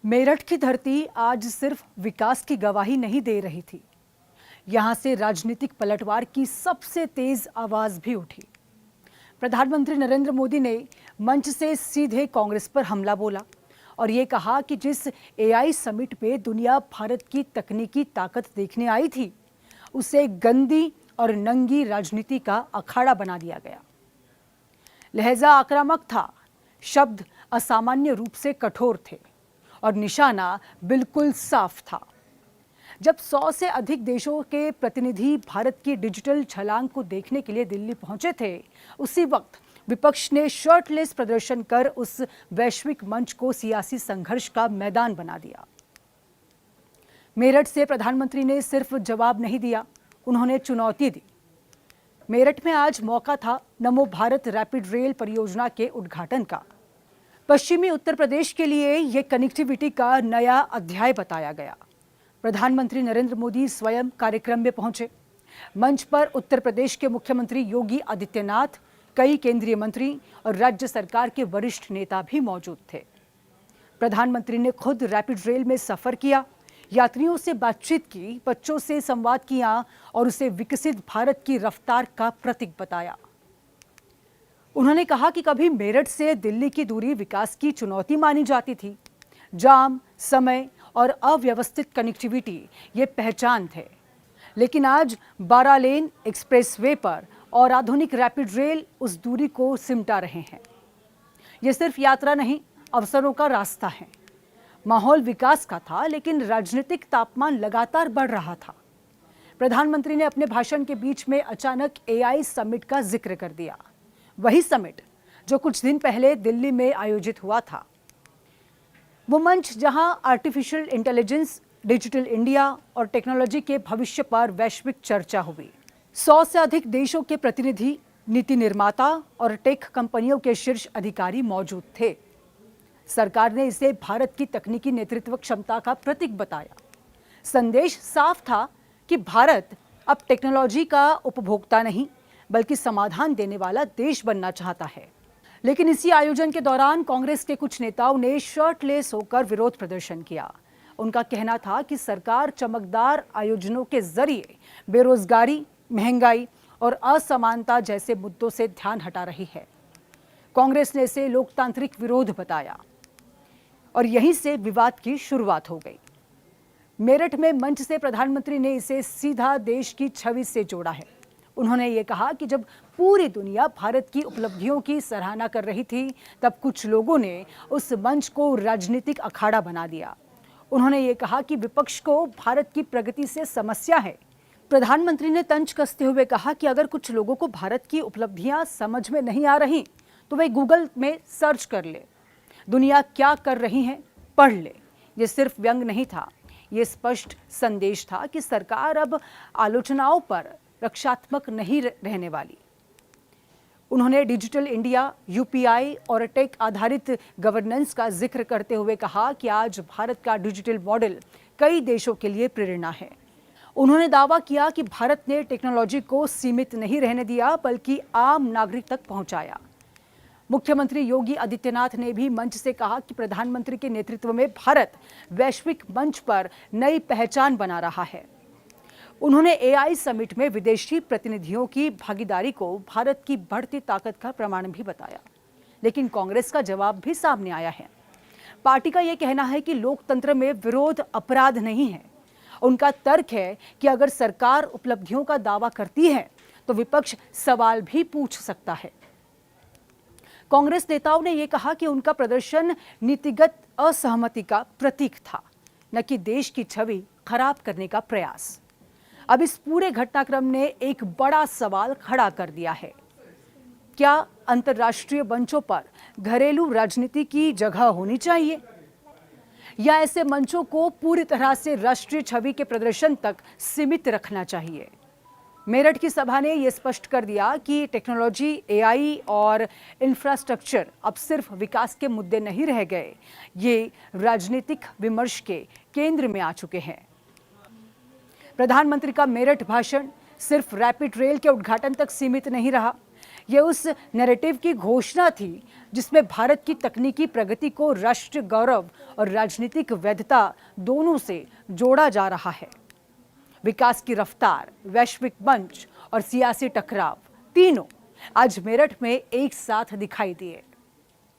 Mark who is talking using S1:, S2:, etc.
S1: मेरठ की धरती आज सिर्फ विकास की गवाही नहीं दे रही थी, यहां से राजनीतिक पलटवार की सबसे तेज आवाज भी उठी। प्रधानमंत्री नरेंद्र मोदी ने मंच से सीधे कांग्रेस पर हमला बोला और ये कहा कि जिस एआई समिट पे दुनिया भारत की तकनीकी ताकत देखने आई थी, उसे गंदी और नंगी राजनीति का अखाड़ा बना दिया गया। लहजा आक्रामक था, शब्द असामान्य रूप से कठोर थे और निशाना बिल्कुल साफ था। जब 100 से अधिक देशों के प्रतिनिधि भारत की डिजिटल छलांग को देखने के लिए दिल्ली पहुंचे थे, उसी वक्त विपक्ष ने शर्टलेस प्रदर्शन कर उस वैश्विक मंच को सियासी संघर्ष का मैदान बना दिया। मेरठ से प्रधानमंत्री ने सिर्फ जवाब नहीं दिया, उन्होंने चुनौती दी। मेरठ में आज मौका था नमो भारत रैपिड रेल परियोजना के उद्घाटन का। पश्चिमी उत्तर प्रदेश के लिए यह कनेक्टिविटी का नया अध्याय बताया गया। प्रधानमंत्री नरेंद्र मोदी स्वयं कार्यक्रम में पहुंचे। मंच पर उत्तर प्रदेश के मुख्यमंत्री योगी आदित्यनाथ, कई केंद्रीय मंत्री और राज्य सरकार के वरिष्ठ नेता भी मौजूद थे। प्रधानमंत्री ने खुद रैपिड रेल में सफर किया, यात्रियों से बातचीत की, बच्चों से संवाद किया और उसे विकसित भारत की रफ्तार का प्रतीक बताया। उन्होंने कहा कि कभी मेरठ से दिल्ली की दूरी विकास की चुनौती मानी जाती थी। जाम, समय और अव्यवस्थित कनेक्टिविटी ये पहचान थे, लेकिन आज 12 लेन एक्सप्रेसवे पर और आधुनिक रैपिड रेल उस दूरी को सिमटा रहे हैं। ये सिर्फ यात्रा नहीं, अवसरों का रास्ता है। माहौल विकास का था, लेकिन राजनीतिक तापमान लगातार बढ़ रहा था। प्रधानमंत्री ने अपने भाषण के बीच में अचानक एआई समिट का जिक्र कर दिया, वही समिट जो कुछ दिन पहले दिल्ली में आयोजित हुआ था। वो मंच जहां आर्टिफिशियल इंटेलिजेंस, डिजिटल इंडिया और टेक्नोलॉजी के भविष्य पर वैश्विक चर्चा हुई। 100 से अधिक देशों के प्रतिनिधि, नीति निर्माता और टेक कंपनियों के शीर्ष अधिकारी मौजूद थे। सरकार ने इसे भारत की तकनीकी नेतृत्व क्षमता का प्रतीक बताया। संदेश साफ था कि भारत अब टेक्नोलॉजी का उपभोक्ता नहीं, बल्कि समाधान देने वाला देश बनना चाहता है। लेकिन इसी आयोजन के दौरान कांग्रेस के कुछ नेताओं ने शर्टलेस होकर विरोध प्रदर्शन किया। उनका कहना था कि सरकार चमकदार आयोजनों के जरिए बेरोजगारी, महंगाई और असमानता जैसे मुद्दों से ध्यान हटा रही है। कांग्रेस ने इसे लोकतांत्रिक विरोध बताया और यहीं से विवाद की शुरुआत हो गई। मेरठ में मंच से प्रधानमंत्री ने इसे सीधा देश की छवि से जोड़ा है। उन्होंने ये कहा कि जब पूरी दुनिया भारत की उपलब्धियों की सराहना कर रही थी, तब कुछ लोगों ने उस मंच को राजनीतिक अखाड़ा बना दिया। उन्होंने ये कहा कि विपक्ष को भारत की प्रगति से समस्या है। प्रधानमंत्री ने तंज कसते हुए कहा कि अगर कुछ लोगों को भारत की उपलब्धियां समझ में नहीं आ रही, तो वे गूगल में सर्च कर ले, दुनिया क्या कर रही है पढ़ ले। ये सिर्फ व्यंग नहीं था, ये स्पष्ट संदेश था कि सरकार अब आलोचनाओं पर रक्षात्मक नहीं रहने वाली। उन्होंने डिजिटल इंडिया, यूपीआई और टेक आधारित गवर्नेंस का जिक्र करते हुए कहा कि आज भारत का डिजिटल मॉडल कई देशों के लिए प्रेरणा है। उन्होंने दावा किया कि भारत ने टेक्नोलॉजी को सीमित नहीं रहने दिया, बल्कि आम नागरिक तक पहुंचाया। मुख्यमंत्री योगी आदित्यनाथ ने भी मंच से कहा कि प्रधानमंत्री के नेतृत्व में भारत वैश्विक मंच पर नई पहचान बना रहा है। उन्होंने एआई समिट में विदेशी प्रतिनिधियों की भागीदारी को भारत की बढ़ती ताकत का प्रमाण भी बताया। लेकिन कांग्रेस का जवाब भी सामने आया है। पार्टी का यह कहना है कि लोकतंत्र में विरोध अपराध नहीं है। उनका तर्क है कि अगर सरकार उपलब्धियों का दावा करती है, तो विपक्ष सवाल भी पूछ सकता है। कांग्रेस नेताओं ने यह कहा कि उनका प्रदर्शन नीतिगत असहमति का प्रतीक था, न कि देश की छवि खराब करने का प्रयास। अब इस पूरे घटनाक्रम ने एक बड़ा सवाल खड़ा कर दिया है। क्या अंतर्राष्ट्रीय मंचों पर घरेलू राजनीति की जगह होनी चाहिए, या ऐसे मंचों को पूरी तरह से राष्ट्रीय छवि के प्रदर्शन तक सीमित रखना चाहिए? मेरठ की सभा ने यह स्पष्ट कर दिया कि टेक्नोलॉजी, एआई और इंफ्रास्ट्रक्चर अब सिर्फ विकास के मुद्दे नहीं रह गए, ये राजनीतिक विमर्श के केंद्र में आ चुके हैं। प्रधानमंत्री का मेरठ भाषण सिर्फ रैपिड रेल के उद्घाटन तक सीमित नहीं रहा। ये उस नैरेटिव की घोषणा थी जिसमें भारत की तकनीकी प्रगति को राष्ट्रीय गौरव और राजनीतिक वैधता दोनों से जोड़ा जा रहा है। विकास की रफ्तार, वैश्विक मंच और सियासी टकराव तीनों आज मेरठ में एक साथ दिखाई दिए।